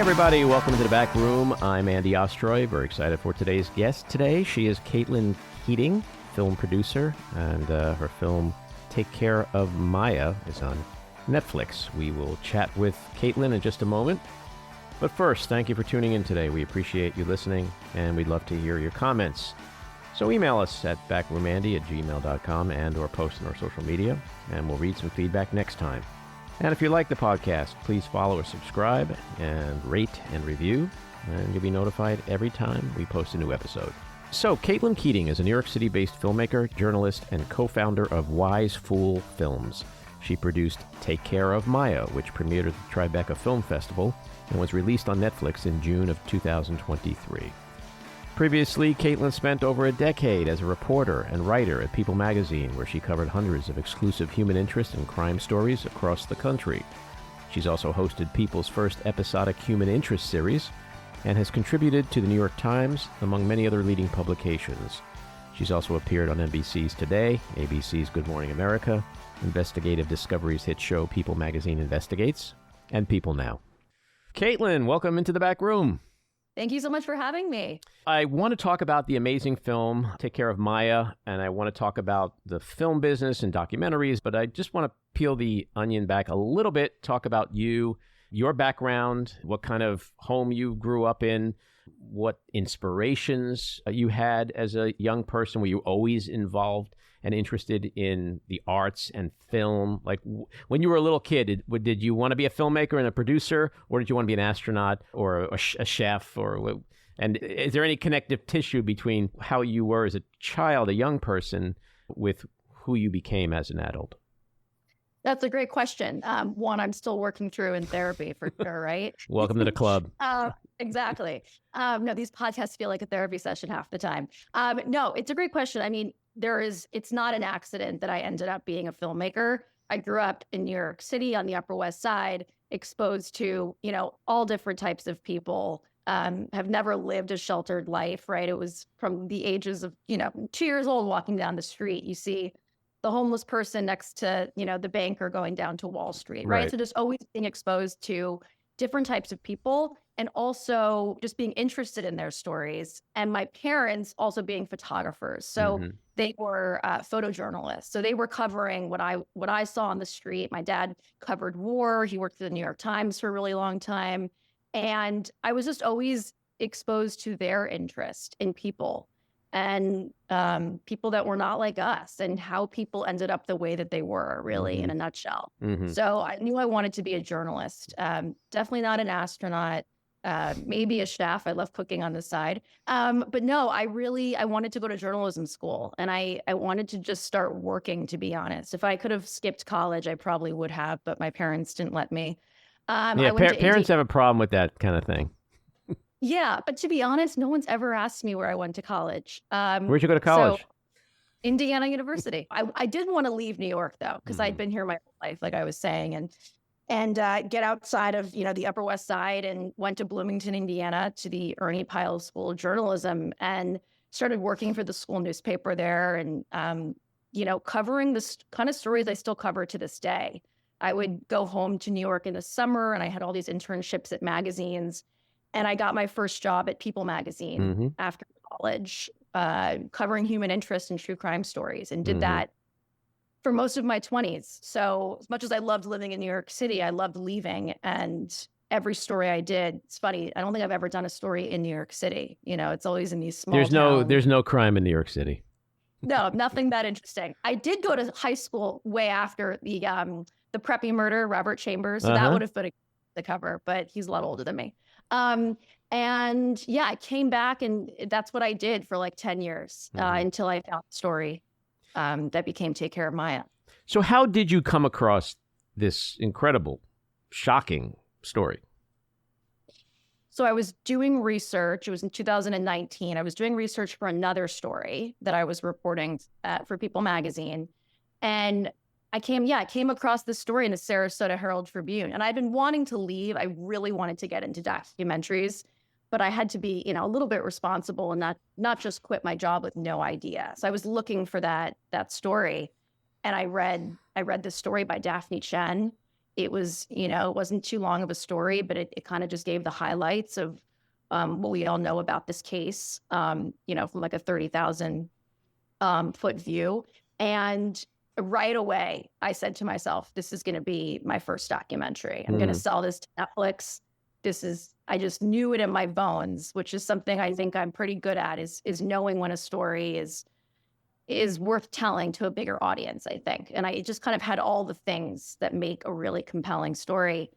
everybody. Welcome to the back room. I'm Andy Ostroy. Very excited for today's guest today. She is Keating, film producer, and her film Take Care of Maya is on Netflix. We will chat with Caitlin in just a moment. But first, thank you for tuning in today. We appreciate you listening, and we'd love to hear your comments. So email us at backroomandy@gmail.com and or post on our social media, and we'll read some feedback next time. And if you like the podcast, please follow or subscribe and rate and review, and you'll be notified every time we post a new episode. So, Caitlin Keating is a New York City-based filmmaker, journalist, and co-founder of Wise Fool Films. She produced Take Care of Maya, which premiered at the Tribeca Film Festival and was released on Netflix in June of 2023. Previously, Caitlin spent over a decade as a reporter and writer at People magazine, where she covered hundreds of exclusive human interest and crime stories across the country. She's also hosted People's first episodic human interest series and has contributed to the New York Times, among many other leading publications. She's also appeared on NBC's Today, ABC's Good Morning America, Investigative Discovery's hit show People magazine Investigates, and People Now. Caitlin, welcome into the back room. Thank you so much for having me. I want to talk about the amazing film, Take Care of Maya, and I want to talk about the film business and documentaries, but I just want to peel the onion back a little bit, talk about you, your background, what kind of home you grew up in, what inspirations you had as a young person. Were you always involved and interested in the arts and film? Like when you were a little kid, did you want to be a filmmaker and a producer, or did you want to be an astronaut or a chef? And is there any connective tissue between how you were as a child, a young person, with who you became as an adult? That's a great question. One I'm still working through in therapy for sure, right? Welcome to the club. Exactly. No, these podcasts feel like a therapy session half the time. No, it's a great question. I mean, it's not an accident that I ended up being a filmmaker. I grew up in New York City on the Upper West Side, exposed to, all different types of people, have never lived a sheltered life, right? It was from the ages of, 2 years old walking down the street. You see the homeless person next to, the banker going down to Wall Street, right? So just always being exposed to different types of people and also just being interested in their stories. And my parents also being photographers. So they were photojournalists. So they were covering what I saw on the street. My dad covered war. He worked at the New York Times for a really long time. And I was just always exposed to their interest in people and people that were not like us and how people ended up the way that they were, really, in a nutshell. So I knew I wanted to be a journalist. Definitely not an astronaut. Maybe a chef. I love cooking on the side. But no, I wanted to go to journalism school, and I wanted to just start working, to be honest. If I could have skipped college, I probably would have, but my parents didn't let me. Parents have a problem with that kind of thing. Yeah, but to be honest, no one's ever asked me where I went to collge. Where'd you go to college? So, Indiana University. I did want to leave New York, though, because I'd been here my whole life, like I was saying, and get outside of, the Upper West Side, and went to Bloomington, Indiana, to the Ernie Pyle School of Journalism, and started working for the school newspaper there, and covering the kind of stories I still cover to this day. I would go home to New York in the summer, and I had all these internships at magazines, and I got my first job at People magazine after college, covering human interest and true crime stories, and did that for most of my 20s. So as much as I loved living in New York City, I loved leaving. And every story I did, it's funny, I don't think I've ever done a story in New York City. It's always in these small towns. There's no crime in New York City. No, nothing that interesting. I did go to high school way after the Preppy murder, Robert Chambers. So that would have been the cover, but he's a lot older than me. And yeah, I came back, and that's what I did for like 10 years until I found the story that became Take Care of Maya. So how did you come across this incredible, shocking story? So I was doing research. It was in 2019. I was doing research for another story that I was reporting for People magazine. And I came across this story in the Sarasota Herald Tribune. And I'd been wanting to leave. I really wanted to get into documentaries, but I had to be, a little bit responsible and not just quit my job with no idea. So I was looking for that story. And I read this story by Daphne Chen. it was, it wasn't too long of a story, but it kind of just gave the highlights of what we all know about this case, from like a 30,000 foot view. And right away, I said to myself, this is going to be my first documentary. I'm going to sell this to Netflix. I just knew it in my bones, which is something I think I'm pretty good at, is knowing when a story is worth telling to a bigger audience, I think. And I just kind of had all the things that make a really compelling story.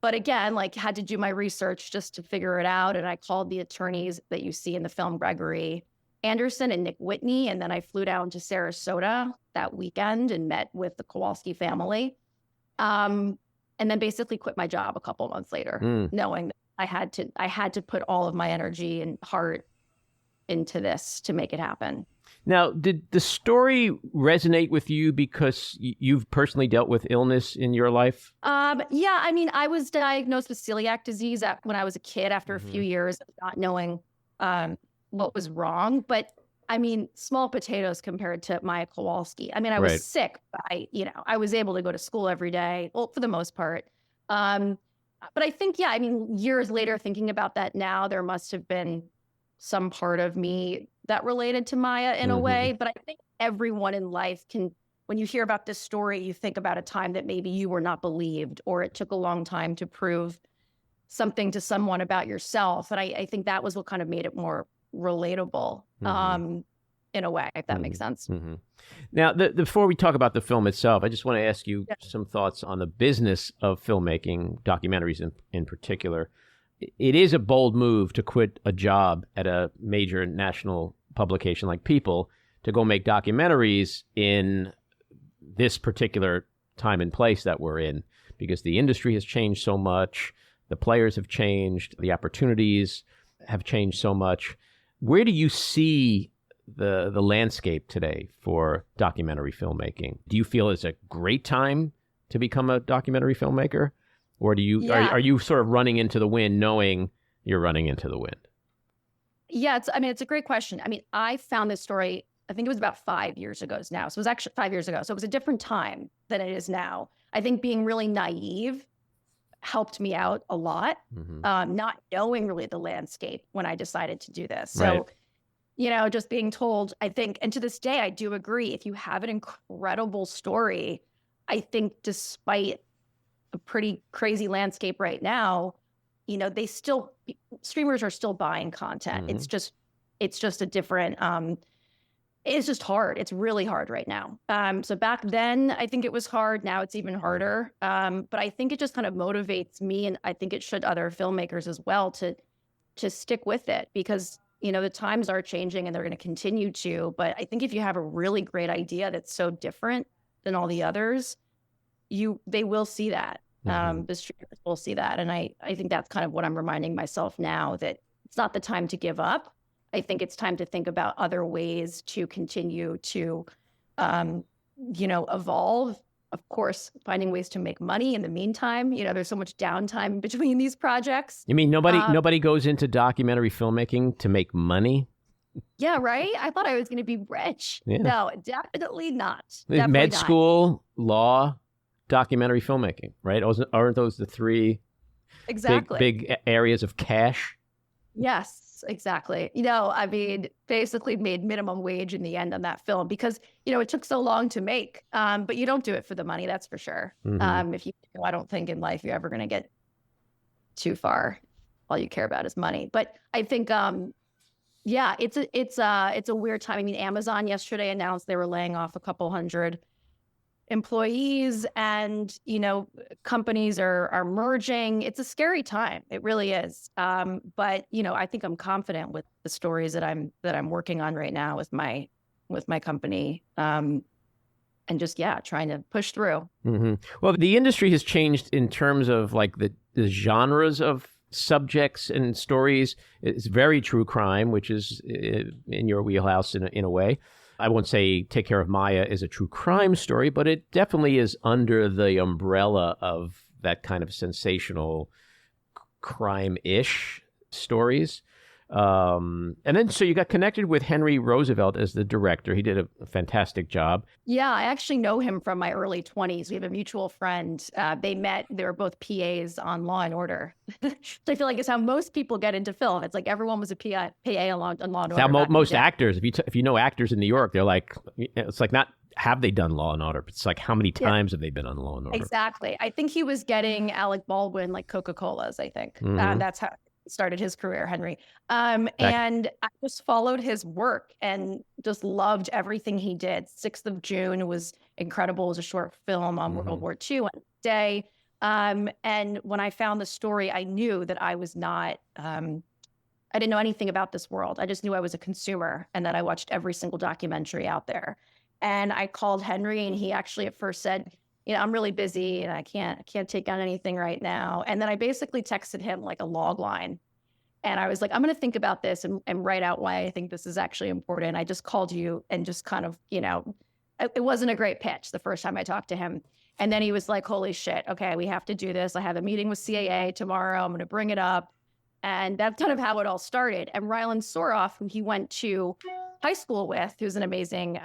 But again, like, had to do my research just to figure it out. And I called the attorneys that you see in the film, Gregory Anderson and Nick Whitney. And then I flew down to Sarasota that weekend and met with the Kowalski family. And then basically quit my job a couple months later, knowing that I had to put all of my energy and heart into this to make it happen. Now, did the story resonate with you because you've personally dealt with illness in your life? Yeah, I mean, I was diagnosed with celiac disease when I was a kid after a few years of not knowing what was wrong. But I mean, small potatoes compared to Maya Kowalski. I mean, I was sick, but I was able to go to school every day, well, for the most part. But I think, I mean, years later, thinking about that now, there must have been some part of me that related to Maya in a way. But I think everyone in life when you hear about this story, you think about a time that maybe you were not believed, or it took a long time to prove something to someone about yourself. And I think that was what kind of made it more relatable in a way, if that makes sense. Now, before we talk about the film itself, I just want to ask you some thoughts on the business of filmmaking, documentaries in particular. It is a bold move to quit a job at a major national publication like People to go make documentaries in this particular time and place that we're in, because the industry has changed so much, the players have changed, the opportunities have changed so much. Where do you see the landscape today for documentary filmmaking? Do you feel it's a great time to become a documentary filmmaker? Or do you are you sort of running into the wind, knowing you're running into the wind? Yeah, it's a great question. I mean, I found this story, I think it was about 5 years ago now. So it was actually 5 years ago. So it was a different time than it is now. I think being really naive helped me out a lot, not knowing really the landscape when I decided to do this. So, just being told, I think, and to this day, I do agree, if you have an incredible story, I think despite a pretty crazy landscape right now, streamers are still buying content. It's just a different, it's just hard. It's really hard right now. So back then, I think it was hard. Now it's even harder. But I think it just kind of motivates me, and I think it should other filmmakers as well, to stick with it, because, the times are changing and they're going to continue to. But I think if you have a really great idea that's so different than all the others, they will see that. The streamers will see that. And I think that's kind of what I'm reminding myself now, that it's not the time to give up. I think it's time to think about other ways to continue to, evolve. Of course, finding ways to make money in the meantime. There's so much downtime between these projects. You mean nobody goes into documentary filmmaking to make money? Yeah, right? I thought I was going to be rich. Yeah. No, definitely not. Med school, law, documentary filmmaking, right? Aren't those the three big areas of cash? Yes, exactly. I mean, basically made minimum wage in the end on that film because, it took so long to make. But you don't do it for the money, that's for sure. If you do, I don't think in life you're ever going to get too far. All you care about is money. But I think, it's a weird time. I mean, Amazon yesterday announced they were laying off a couple hundred employees, and companies are merging. It's a scary time. It really is. But I think I'm confident with the stories that I'm working on right now with my company, and just trying to push through. Well, the industry has changed in terms of like the genres of subjects and stories. It's very true crime, which is in your wheelhouse in a way. I won't say Take Care of Maya is a true crime story, but it definitely is under the umbrella of that kind of sensational crime-ish stories. And then, so you got connected with Henry Roosevelt as the director. He did a fantastic job. Yeah, I actually know him from my early 20s. We have a mutual friend. They met, they were both PAs on Law and Order. So I feel like it's how most people get into film. It's like everyone was a PA on Law and Order. How most actors, if you know actors in New York, they're like, it's like not have they done Law and Order, but it's like how many times have they been on Law and Order? Exactly. I think he was getting Alec Baldwin like Coca-Colas, I think. That's how he started his career, Henry. And I just followed his work and just loved everything he did. 6th of June was incredible. It was a short film on World War II on day. And when I found the story, I knew that I was not, I didn't know anything about this world. I just knew I was a consumer and that I watched every single documentary out there. And I called Henry, and he actually at first said, I'm really busy and I can't take on anything right now. And then I basically texted him like a log line. And I was like, I'm going to think about this and write out why I think this is actually important. I just called you and just kind of, it wasn't a great pitch the first time I talked to him. And then he was like, holy shit, okay, we have to do this. I have a meeting with CAA tomorrow. I'm going to bring it up. And that's kind of how it all started. And Rylan Soroff, who he went to high school with, who's an amazing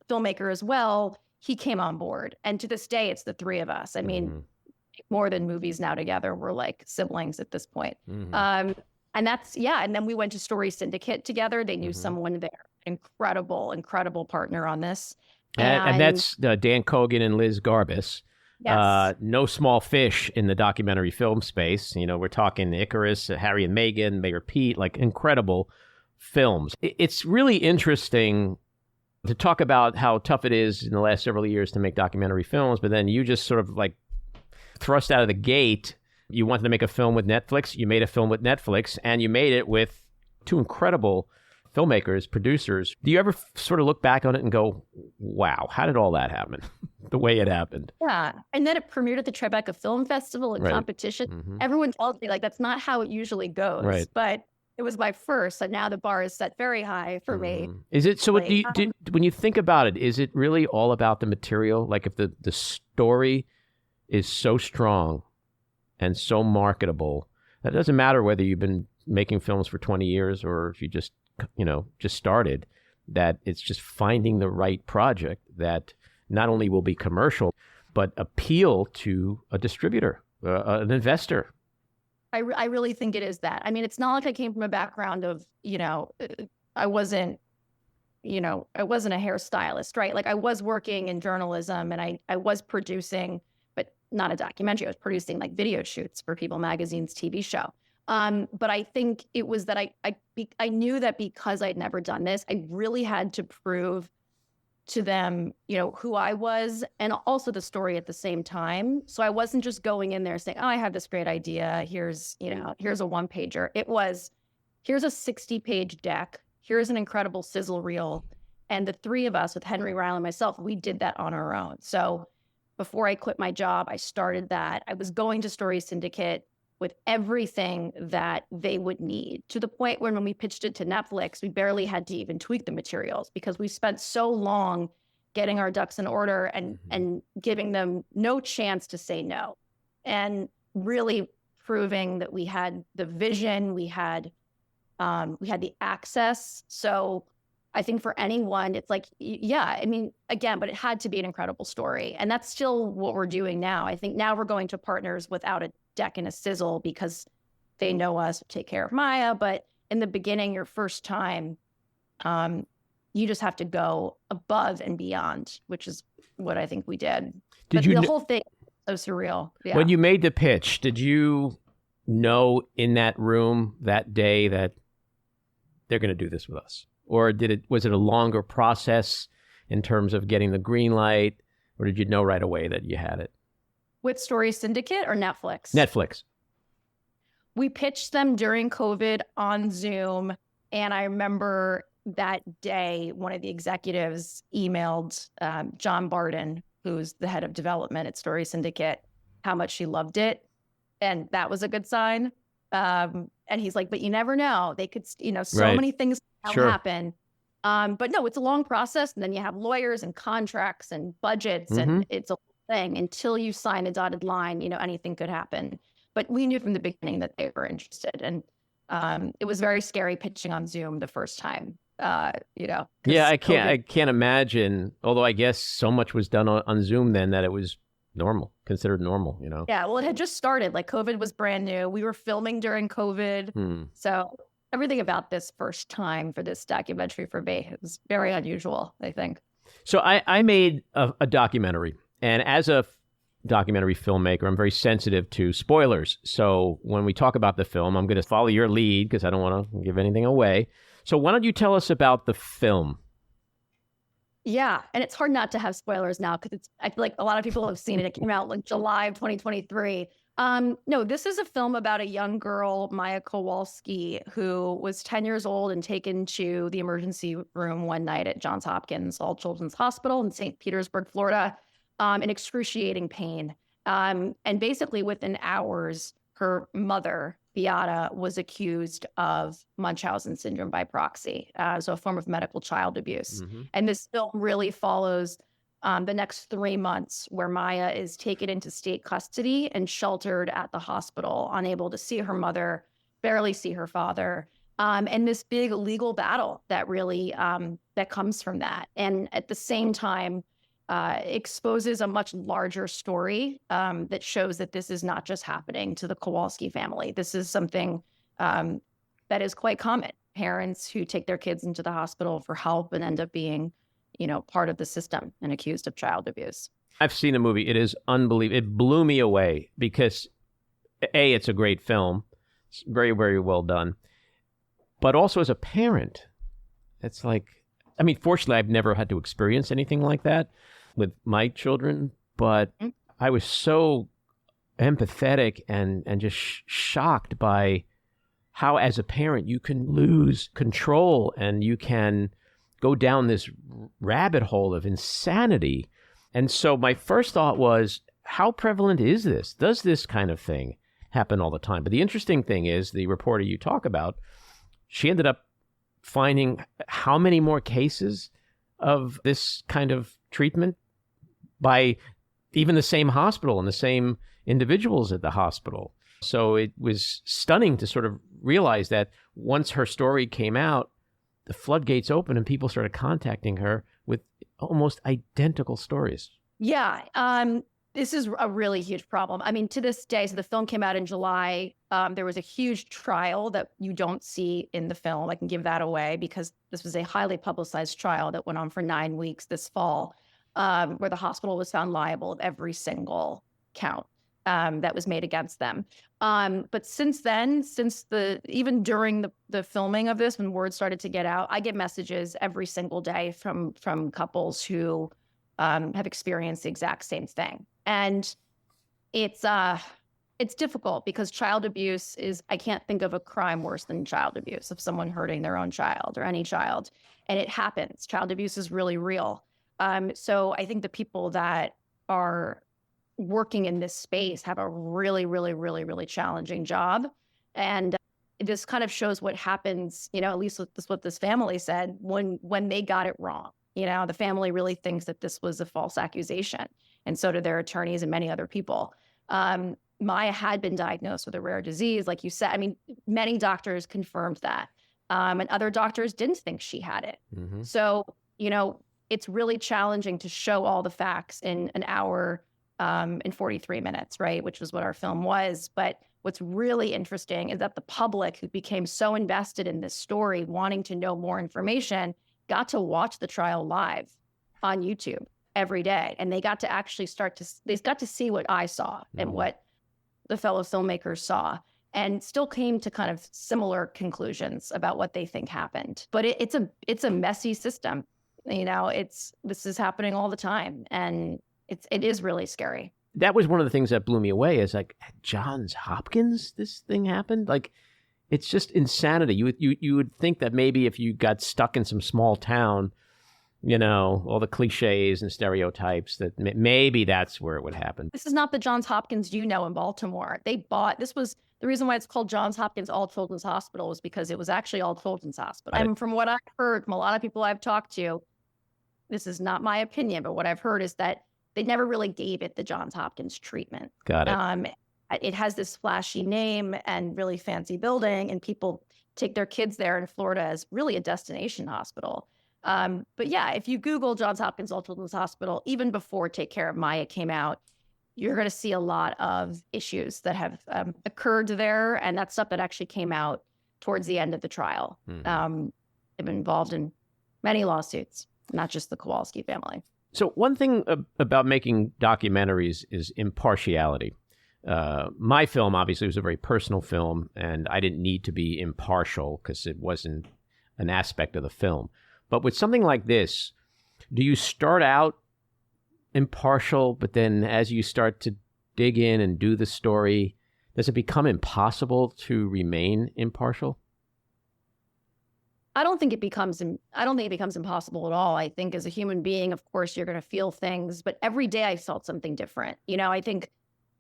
filmmaker as well, he came on board. And to this day, it's the three of us. I mean, more than movies now together. We're like siblings at this point. And that's, and then we went to Story Syndicate together. They knew someone there. Incredible partner on this. And that's Dan Cogan and Liz Garbus. Yes. No small fish in the documentary film space. We're talking Icarus, Harry and Meghan, Mayor Pete, like incredible films. It's really interesting to talk about how tough it is in the last several years to make documentary films, but then you just sort of like thrust out of the gate. You wanted to make a film with Netflix. You made a film with Netflix, and you made it with two incredible filmmakers, producers. Do you ever sort of look back on it and go, wow, how did all that happen the way it happened? Yeah. And then it premiered at the Tribeca Film Festival in competition. Everyone tells me like, that's not how it usually goes, but it was my first. And now the bar is set very high for me. Is it, so when you think about it, is it really all about the material? Like if the story is so strong and so marketable, that doesn't matter whether you've been making films for 20 years or if you just started, that it's just finding the right project that not only will be commercial, but appeal to a distributor, an investor. I really think it is that. I mean, it's not like I came from a background of, I wasn't a hairstylist, right? Like I was working in journalism and I was producing, but not a documentary. I was producing like video shoots for People Magazine's TV show. But I think it was that I knew that because I'd never done this, I really had to prove to them, who I was and also the story at the same time. So I wasn't just going in there saying, oh, I have this great idea. Here's a one-pager. It was, here's a 60-page deck. Here's an incredible sizzle reel. And the three of us with Henry, Ryle, and myself, we did that on our own. So before I quit my job, I started that. I was going to Story Syndicate with everything that they would need, to the point where when we pitched it to Netflix, we barely had to even tweak the materials because we spent so long getting our ducks in order and giving them no chance to say no, and really proving that we had the vision, we had the access. So I think for anyone, it's like, I mean, again, but it had to be an incredible story. And that's still what we're doing now. I think now we're going to partners without a deck and a sizzle because they know us, take care of Maya. But in the beginning, your first time, you just have to go above and beyond, which is what I think we did. The whole thing is so surreal. Yeah. When you made the pitch, did you know in that room that day that they're going to do this with us? Or was it a longer process in terms of getting the green light? Or did you know right away that you had it? With Story Syndicate or Netflix? Netflix. We pitched them during COVID on Zoom. And I remember that day, one of the executives emailed John Barden, who's the head of development at Story Syndicate, how much she loved it. And that was a good sign. And he's like, but you never know. They could, so many things happen. But no, it's a long process. And then you have lawyers and contracts and budgets, and it's a whole thing. Until you sign a dotted line, anything could happen. But we knew from the beginning that they were interested. And It was very scary pitching on Zoom the first time, Yeah, 'cause I COVID. can't imagine. Although I guess so much was done on Zoom then that it was normal, considered normal. Yeah, well, it had just started. Like COVID was brand new. We were filming during COVID. Hmm. So everything about this first time for this documentary for me, it was very unusual, I think. So I made a documentary, and as a documentary filmmaker, I'm very sensitive to spoilers. So when we talk about the film, I'm going to follow your lead because I don't want to give anything away. So why don't you tell us about the film? Yeah, and it's hard not to have spoilers now because I feel like a lot of people have seen it. It came out like July of 2023. No, this is a film about a young girl, Maya Kowalski, who was 10 years old and taken to the emergency room one night at Johns Hopkins All Children's Hospital in St. Petersburg, Florida, in excruciating pain. And basically within hours, her mother, Beata, was accused of Munchausen syndrome by proxy, so a form of medical child abuse. Mm-hmm. And this film really follows the next 3 months where Maya is taken into state custody and sheltered at the hospital, unable to see her mother, barely see her father, and this big legal battle that really that comes from that. And at the same time, exposes a much larger story that shows that this is not just happening to the Kowalski family. This is something that is quite common. Parents who take their kids into the hospital for help and end up being, part of the system and accused of child abuse. I've seen the movie. It is unbelievable. It blew me away because, A, it's a great film. It's very, very well done. But also as a parent, it's like, fortunately, I've never had to experience anything like that with my children, but I was so empathetic and just shocked by how, as a parent, you can lose control and you can go down this rabbit hole of insanity. And so my first thought was, how prevalent is this? Does this kind of thing happen all the time? But the interesting thing is, the reporter you talk about, she ended up finding how many more cases of this kind of treatment by even the same hospital and the same individuals at the hospital. So it was stunning to sort of realize that once her story came out, the floodgates opened and people started contacting her with almost identical stories. Yeah, this is a really huge problem. To this day, so the film came out in July. There was a huge trial that you don't see in the film. I can give that away because this was a highly publicized trial that went on for 9 weeks this fall, where the hospital was found liable of every single count that was made against them. But since then, even during the filming of this, when word started to get out, I get messages every single day from couples who have experienced the exact same thing. And it's difficult because child abuse is, I can't think of a crime worse than child abuse, of someone hurting their own child or any child. And it happens. Child abuse is really real. So I think the people that are working in this space have a really, really, really, really challenging job. And this kind of shows what happens, at least with what this family said, when they got it wrong. The family really thinks that this was a false accusation. And so do their attorneys and many other people. Maya had been diagnosed with a rare disease, like you said. Many doctors confirmed that. And other doctors didn't think she had it. Mm-hmm. So, it's really challenging to show all the facts in an hour and 43 minutes, right? Which was what our film was. But what's really interesting is that the public, who became so invested in this story, wanting to know more information, got to watch the trial live on YouTube every day. And they got to actually they got to see what I saw and what the fellow filmmakers saw, and still came to kind of similar conclusions about what they think happened. But it's a messy system. This is happening all the time. And it is really scary. That was one of the things that blew me away, is like, at Johns Hopkins, this thing happened? Like, it's just insanity. You would think that maybe if you got stuck in some small town, all the cliches and stereotypes, that maybe that's where it would happen. This is not the Johns Hopkins in Baltimore. This was the reason why it's called Johns Hopkins All Children's Hospital, was because it was actually All Children's Hospital. And from what I've heard from a lot of people I've talked to, this is not my opinion, but what I've heard is that they never really gave it the Johns Hopkins treatment. Got it. it has this flashy name and really fancy building, and people take their kids there in Florida as really a destination hospital. But yeah, if you Google Johns Hopkins Children's Hospital, even before Take Care of Maya came out, you're going to see a lot of issues that have occurred there. And that's stuff that actually came out towards the end of the trial. They've been involved in many lawsuits, not just the Kowalski family. So one thing about making documentaries is impartiality. My film, obviously, was a very personal film, and I didn't need to be impartial because it wasn't an aspect of the film. But with something like this, do you start out impartial, but then as you start to dig in and do the story, does it become impossible to remain impartial? I don't think it becomes impossible at all. I think as a human being, of course, you're going to feel things, but every day I felt something different. I think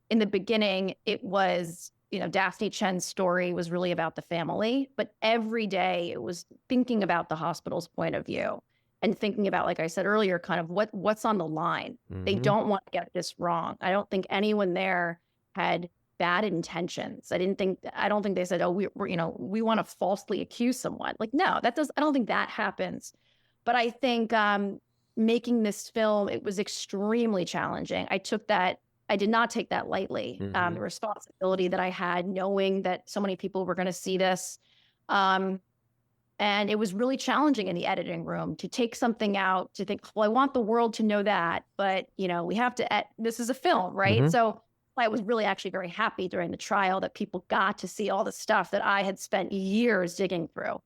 in the beginning, it was, Daphne Chen's story was really about the family, but every day it was thinking about the hospital's point of view and thinking about, like I said earlier, kind of what's on the line. They don't want to get this wrong. I don't think anyone there had bad intentions. I don't think they said, oh, we want to falsely accuse someone. Like, no, I don't think that happens. But I think making this film, it was extremely challenging. I did not take that lightly. The responsibility that I had, knowing that so many people were going to see this. And it was really challenging in the editing room to take something out, to think, well, I want the world to know that, but we have to, this is a film, right? So I was really actually very happy during the trial that people got to see all the stuff that I had spent years digging through.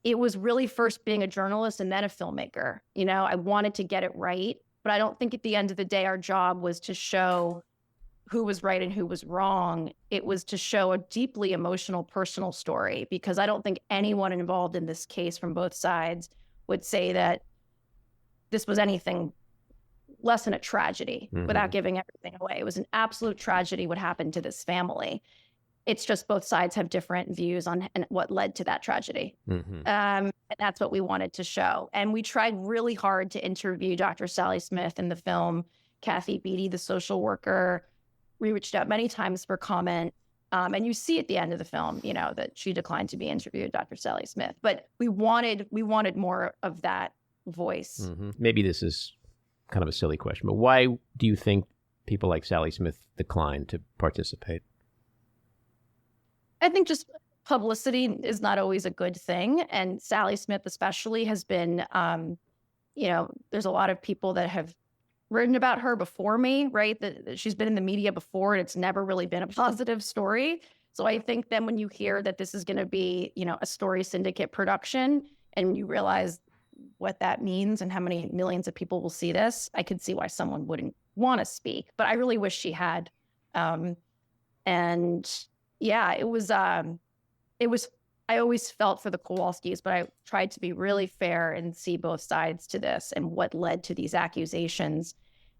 It was really first being a journalist and then a filmmaker. I wanted to get it right, but I don't think at the end of the day, our job was to show who was right and who was wrong. It was to show a deeply emotional, personal story, because I don't think anyone involved in this case from both sides would say that this was anything less than a tragedy without giving everything away. It was an absolute tragedy what happened to this family. It's just both sides have different views on what led to that tragedy. And that's what we wanted to show. And we tried really hard to interview Dr. Sally Smith in the film, Kathy Beatty, the social worker. We reached out many times for comment. And you see at the end of the film, that she declined to be interviewed, Dr. Sally Smith. But we wanted more of that voice. Maybe this is kind of a silly question, but why do you think people like Sally Smith declined to participate? I think just publicity is not always a good thing. And Sally Smith especially has been, there's a lot of people that have written about her before me, right? That she's been in the media before, and it's never really been a positive story. So I think then when you hear that this is going to be, a story syndicate production, and you realize what that means and how many millions of people will see this, I could see why someone wouldn't want to speak. But I really wish she had. And yeah, it was, I always felt for the Kowalskis, but I tried to be really fair and see both sides to this and what led to these accusations.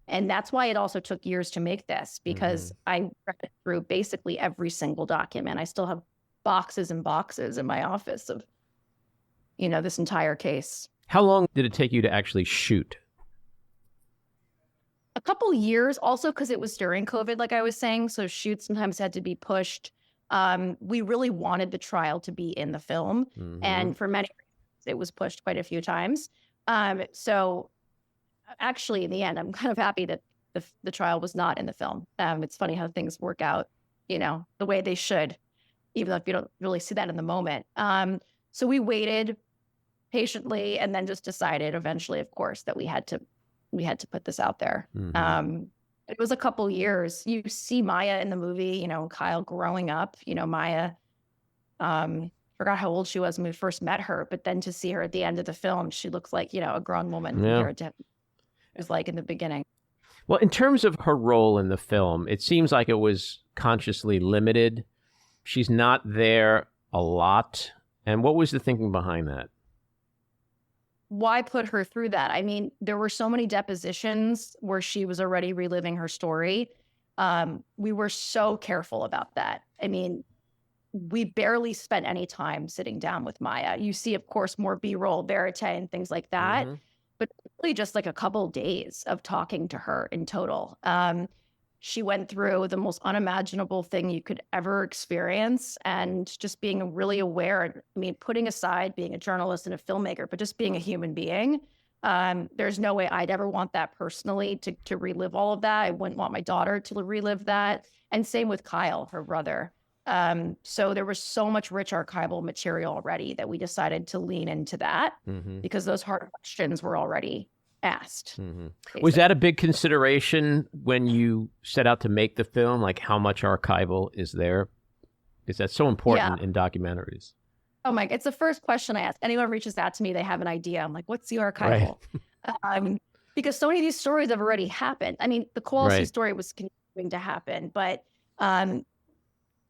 And that's why it also took years to make this, because I read through basically every single document. I still have boxes and boxes in my office of, this entire case. How long did it take you to actually shoot? A couple years, also because it was during COVID, like I was saying. So shoots sometimes had to be pushed. We really wanted the trial to be in the film. And for many reasons, it was pushed quite a few times. So actually, in the end, I'm kind of happy that the trial was not in the film. It's funny how things work out, the way they should, even though you don't really see that in the moment. So we waited patiently and then just decided eventually, of course, that we had to put this out there. It was a couple years. You see Maya in the movie, Kyle growing up, Maya, forgot how old she was when we first met her, but then to see her at the end of the film, she looks like, a grown woman compared to what it was like in the beginning. Well, in terms of her role in the film, it seems like it was consciously limited. She's not there a lot. And what was the thinking behind that? Why put her through that? I mean, there were so many depositions where she was already reliving her story. We were so careful about that. I mean, we barely spent any time sitting down with Maya. You see, of course, more B-roll, verite, and things like that, but really just like a couple days of talking to her in total. she went through the most unimaginable thing you could ever experience, and just being really aware. I mean, putting aside being a journalist and a filmmaker, but just being a human being. There's no way I'd ever want that personally to relive all of that. I wouldn't want my daughter to relive that. And same with Kyle, her brother. So there was so much rich archival material already that we decided to lean into that because those hard questions were already asked. Was that a big consideration when you set out to make the film? Like, how much archival is there? Is that so important in documentaries? Oh my, it's the first question I ask. Anyone reaches out to me, they have an idea. I'm like, what's the archival? Right. Because so many of these stories have already happened. I mean, the Kowalski story was continuing to happen, but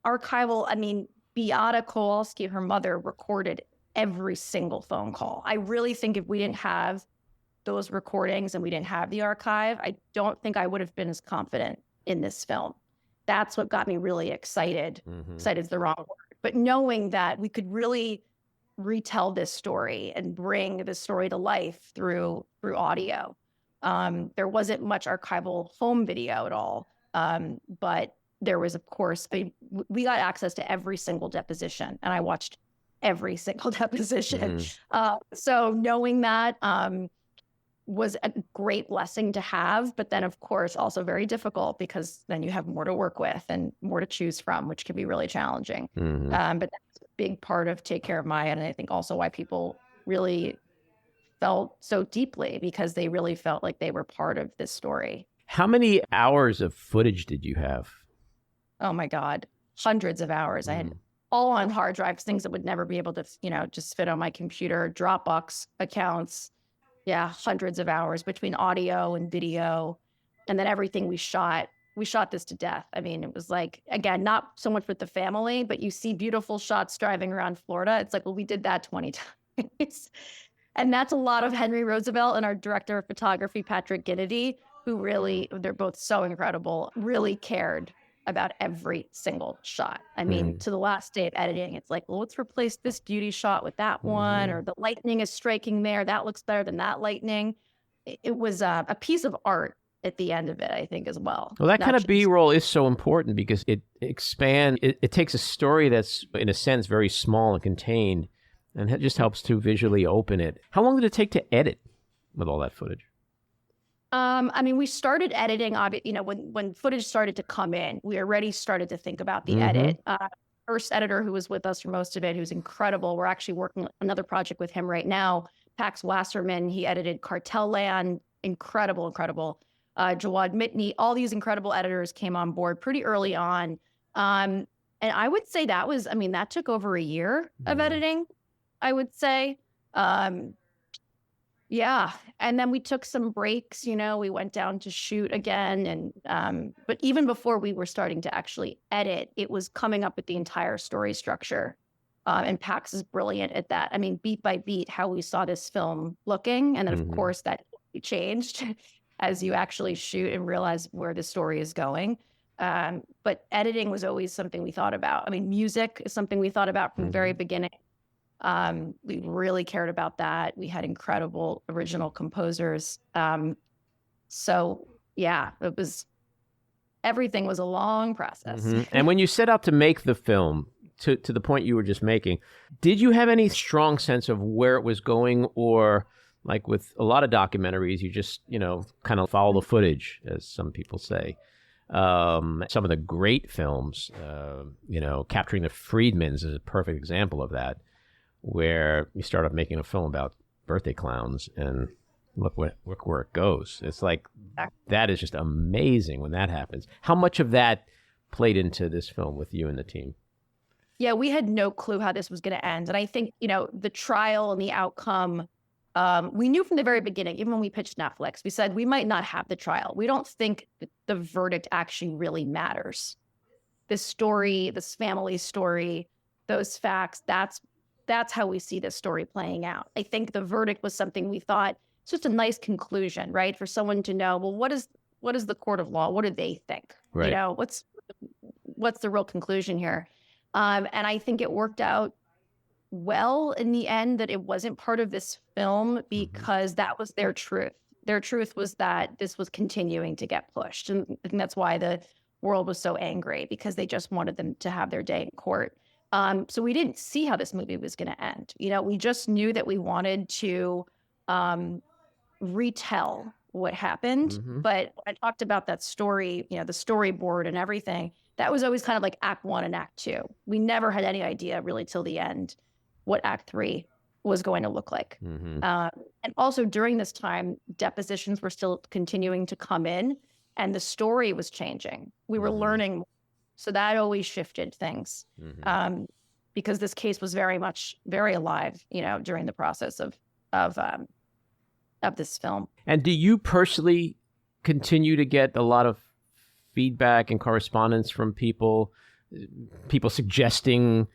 archival, I mean, Beata Kowalski, her mother, recorded every single phone call. I really think if we didn't have those recordings and we didn't have the archive, I don't think I would have been as confident in this film. That's what got me really excited. Excited is the wrong word. But knowing that we could really retell this story and bring this story to life through audio. There wasn't much archival home video at all, but there was, of course, we got access to every single deposition, and I watched every single deposition. So knowing that was a great blessing to have, but then, of course, also very difficult because then you have more to work with and more to choose from, which can be really challenging. But that's a big part of Take Care of Maya, and I think also why people really felt so deeply, because they really felt like they were part of this story. How many hours of footage did you have? Oh my God, hundreds of hours. I had all on hard drives, things that would never be able to, just fit on my computer, Dropbox accounts. Yeah, hundreds of hours between audio and video, and then everything we shot this to death. I mean, it was like, again, not so much with the family, but you see beautiful shots driving around Florida. It's like, well, we did that 20 times. And that's a lot of Henry Roosevelt and our director of photography, Patrick Ginnity, who really, they're both so incredible, really cared about every single shot. I mean, to the last day of editing, it's like, well, let's replace this beauty shot with that one, or the lightning is striking there. That looks better than that lightning. It was a piece of art at the end of it, I think, as well. Well, that kind of B-roll is so important because it expands, it takes a story that's, in a sense, very small and contained, and it just helps to visually open it. How long did it take to edit with all that footage? I mean, we started editing, when footage started to come in, we already started to think about the edit. First editor who was with us for most of it, who's incredible. We're actually working on another project with him right now. Pax Wasserman, he edited Cartel Land, incredible. Jawad Mitney, all these incredible editors came on board pretty early on. And I would say that took over a year of editing, I would say. Yeah. And then we took some breaks, we went down to shoot again. And, but even before we were starting to actually edit, it was coming up with the entire story structure. And Pax is brilliant at that. I mean, beat by beat, how we saw this film looking. And then, of course, that changed as you actually shoot and realize where the story is going. But editing was always something we thought about. I mean, music is something we thought about from the very beginning. We really cared about that. We had incredible original composers. So yeah, everything was a long process. And when you set out to make the film, to the point you were just making, did you have any strong sense of where it was going, or like with a lot of documentaries, you just, kind of follow the footage, as some people say? Some of the great films, Capturing the Friedmans is a perfect example of that, where you start off making a film about birthday clowns and look where it goes. It's like, that is just amazing when that happens. How much of that played into this film with you and the team? Yeah, we had no clue how this was going to end. And I think, the trial and the outcome, we knew from the very beginning, even when we pitched Netflix, we said we might not have the trial. We don't think that the verdict actually really matters. This story, this family story, those facts, that's how we see this story playing out. I think the verdict was something we thought, it's just a nice conclusion, right? For someone to know, well, what is the court of law? What do they think? Right. What's the real conclusion here? And I think it worked out well in the end that it wasn't part of this film, because that was their truth. Their truth was that this was continuing to get pushed. And I think that's why the world was so angry, because they just wanted them to have their day in court. So we didn't see how this movie was going to end. We just knew that we wanted to retell what happened. Mm-hmm. But I talked about that story, the storyboard and everything. That was always kind of like Act 1 and Act 2. We never had any idea really till the end what Act 3 was going to look like. Mm-hmm. And also during this time, depositions were still continuing to come in and the story was changing. We were learning. So that always shifted things because this case was very alive, during the process of this film. And do you personally continue to get a lot of feedback and correspondence from people suggesting,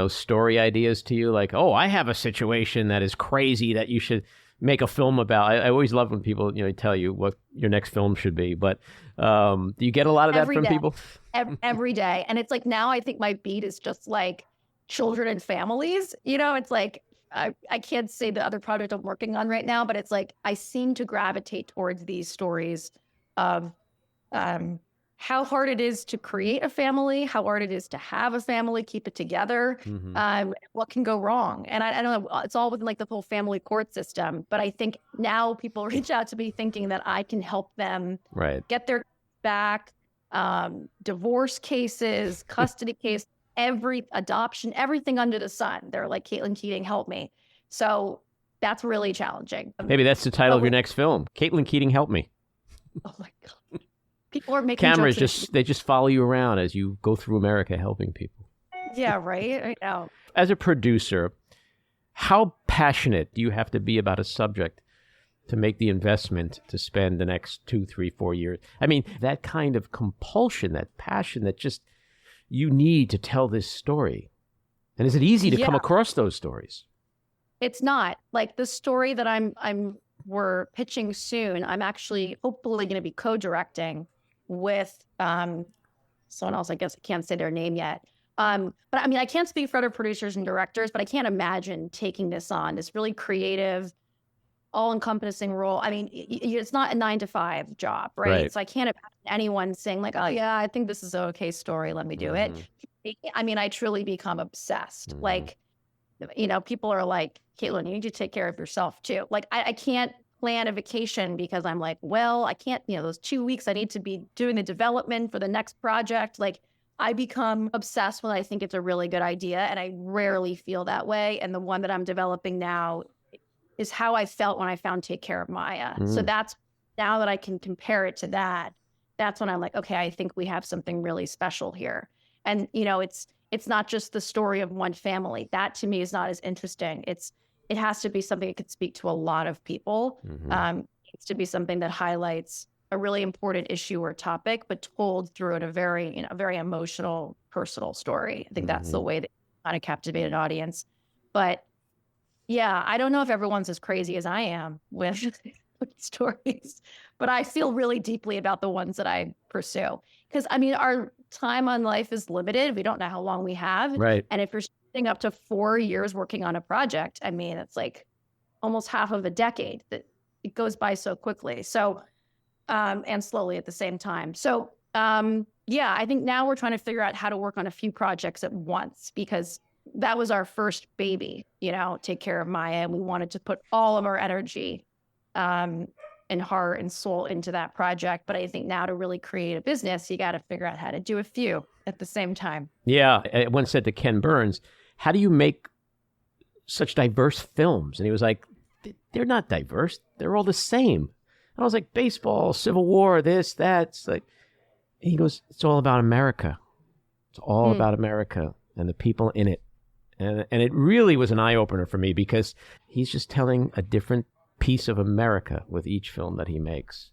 story ideas to you? Like, oh, I have a situation that is crazy that you should make a film about. I always love when people, tell you what your next film should be. But do you get a lot of that from people? Every day. And it's like, now I think my beat is just like children and families. It's like, I can't say the other project I'm working on right now, but it's like, I seem to gravitate towards these stories of how hard it is to create a family, how hard it is to have a family, keep it together, what can go wrong. And I don't know, it's all within like the whole family court system. But I think now people reach out to me thinking that I can help them get their back, divorce cases, custody case, every adoption, everything under the sun. They're like, Caitlin Keating, help me. So that's really challenging. Maybe that's the title of your next film. Caitlin Keating, help me. Oh my God. People are making cameras jokes they just follow you around as you go through America helping people. Yeah, right. I know. As a producer, how passionate do you have to be about a subject to make the investment to spend the next 2, 3, 4 years? I mean, that kind of compulsion, that passion that just you need to tell this story. And is it easy to come across those stories? It's not. Like the story that we're pitching soon, I'm actually hopefully going to be co-directing with someone else. I guess I can't say their name yet. But I mean, I can't speak for other producers and directors, but I can't imagine taking this on, this really creative, all-encompassing role. I mean, it's not a 9-to-5 job, right? So I can't imagine anyone saying like, oh yeah, I think this is an okay story, let me do it. I mean, I truly become obsessed. Like, people are like, Caitlin, you need to take care of yourself too. Like, I can't plan a vacation because I'm like, well, I can't, those 2 weeks I need to be doing the development for the next project. Like, I become obsessed when I think it's a really good idea, and I rarely feel that way. And the one that I'm developing now is how I felt when I found Take Care of Maya. So that's, now that I can compare it to that, that's when I'm like, okay, I think we have something really special here. And, it's not just the story of one family. That to me is not as interesting. It has to be something that could speak to a lot of people. It needs to be something that highlights a really important issue or topic, but told through a very, very emotional, personal story. I think that's the way that kind of captivate an audience. But yeah, I don't know if everyone's as crazy as I am with stories, but I feel really deeply about the ones that I pursue. Because I mean, our time on life is limited. We don't know how long we have. Right. And if you're spending up to 4 years working on a project, I mean, it's like almost half of a decade. That it goes by so quickly. So, and slowly at the same time. So, yeah, I think now we're trying to figure out how to work on a few projects at once, because that was our first baby, Take Care of Maya. And we wanted to put all of our energy and heart and soul into that project. But I think now to really create a business, you got to figure out how to do a few at the same time. Yeah. I once said to Ken Burns, how do you make such diverse films? And he was like, they're not diverse. They're all the same. And I was like, baseball, Civil War, this, that. It's like, he goes, it's all about America. It's all about America and the people in it. And it really was an eye-opener for me, because he's just telling a different piece of America with each film that he makes.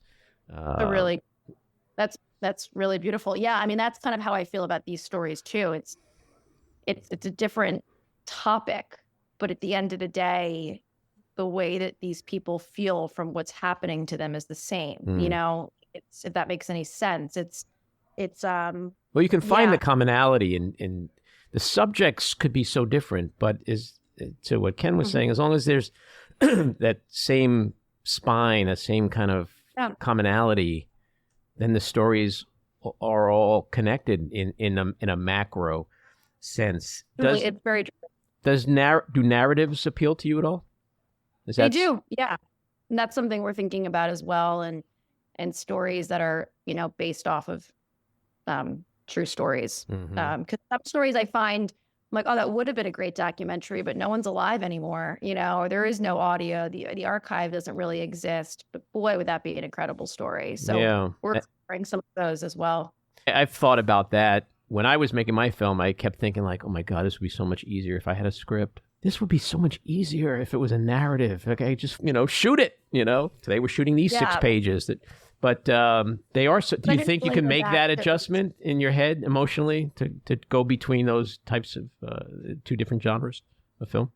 That's really beautiful. Yeah, I mean, that's kind of how I feel about these stories too. It's a different topic, but at the end of the day, the way that these people feel from what's happening to them is the same. It's, if that makes any sense. It's well, you can find the commonality in the subjects could be so different, but is to what Ken was saying, as long as there's that same spine, the same kind of commonality, then the stories are all connected in a macro sense. It's very true. Do narratives appeal to you at all? They do, yeah. And that's something we're thinking about as well, and stories that are, based off of true stories. Because some stories I find, I'm like, oh, that would have been a great documentary, but no one's alive anymore. There is no audio. The archive doesn't really exist. But boy, would that be an incredible story. So we're exploring some of those as well. I've thought about that. When I was making my film, I kept thinking like, oh my God, this would be so much easier if I had a script. This would be so much easier if it was a narrative. Okay, just, shoot it, Today we're shooting these 6 pages. But they are. So, do you think you can make that adjustment in your head emotionally to go between those types of 2 different genres of film?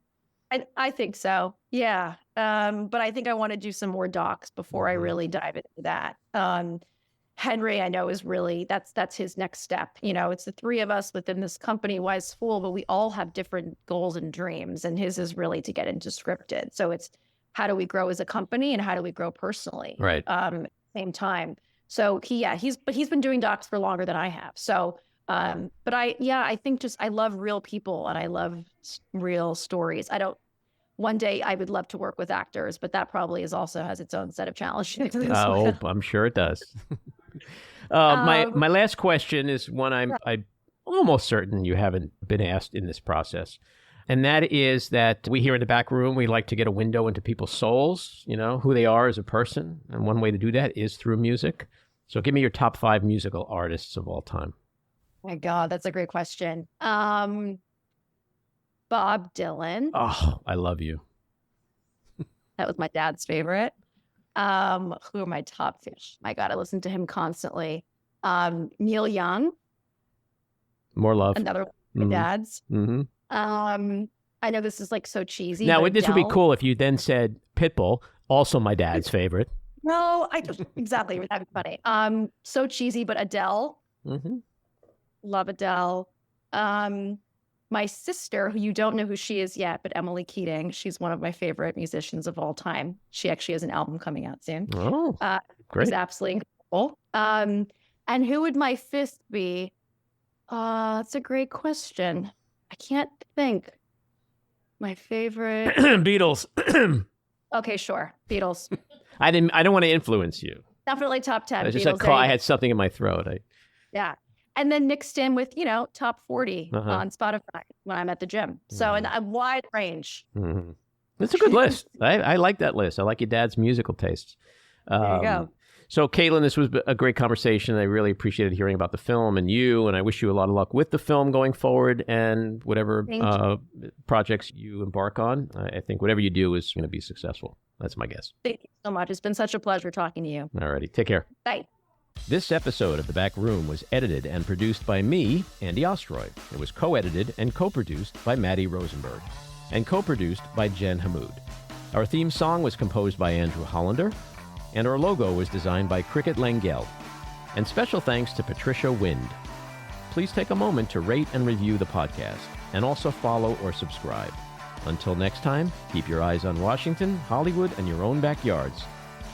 I think so. Yeah. But I think I want to do some more docs before I really dive into that. Henry, I know, is really that's his next step. It's the 3 of us within this company, Wise Fool, but we all have different goals and dreams, and his is really to get into scripted. So it's how do we grow as a company and how do we grow personally? Right. Same time. So he's been doing docs for longer than I have. So, but I think I love real people and I love real stories. One day I would love to work with actors, but that probably also has its own set of challenges. Oh, I'm sure it does. My last question is one I'm almost certain you haven't been asked in this process. And that is that we here in the back room, we like to get a window into people's souls, who they are as a person. And one way to do that is through music. So give me your top 5 musical artists of all time. My God, that's a great question. Bob Dylan. Oh, I love you. That was my dad's favorite. Who are my top fish? My God, I listen to him constantly. Neil Young. More Love. Another one of my dad's. Mm-hmm. I know this is like so cheesy. Now, this would be cool if you then said Pitbull, also my dad's favorite. No, exactly. That'd be funny. So cheesy, but Adele. Mm-hmm. Love Adele. My sister, who you don't know who she is yet, but Emily Keating. She's one of my favorite musicians of all time. She actually has an album coming out soon. Oh, great. It's absolutely incredible. And who would my 5th be? That's a great question. I can't think. My favorite Beatles. Okay, sure. Beatles. I don't want to influence you. Definitely top 10. I just Beatles, I had something in my throat. Yeah. And then mixed in with, top 40 on Spotify when I'm at the gym. So in a wide range. Mm-hmm. That's a good list. I like that list. I like your dad's musical tastes. There you go. So, Caitlin, this was a great conversation. I really appreciated hearing about the film and you, and I wish you a lot of luck with the film going forward and whatever projects you embark on. I think whatever you do is going to be successful. That's my guess. Thank you so much. It's been such a pleasure talking to you. All righty. Take care. Bye. This episode of The Back Room was edited and produced by me, Andy Ostroy. It was co-edited and co-produced by Matty Rosenberg and co-produced by Jen Hammoud. Our theme song was composed by Andrew Hollander, and our logo was designed by Cricket Langell. And special thanks to Patricia Wind. Please take a moment to rate and review the podcast, and also follow or subscribe. Until next time, keep your eyes on Washington, Hollywood, and your own backyards,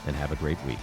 and have a great week.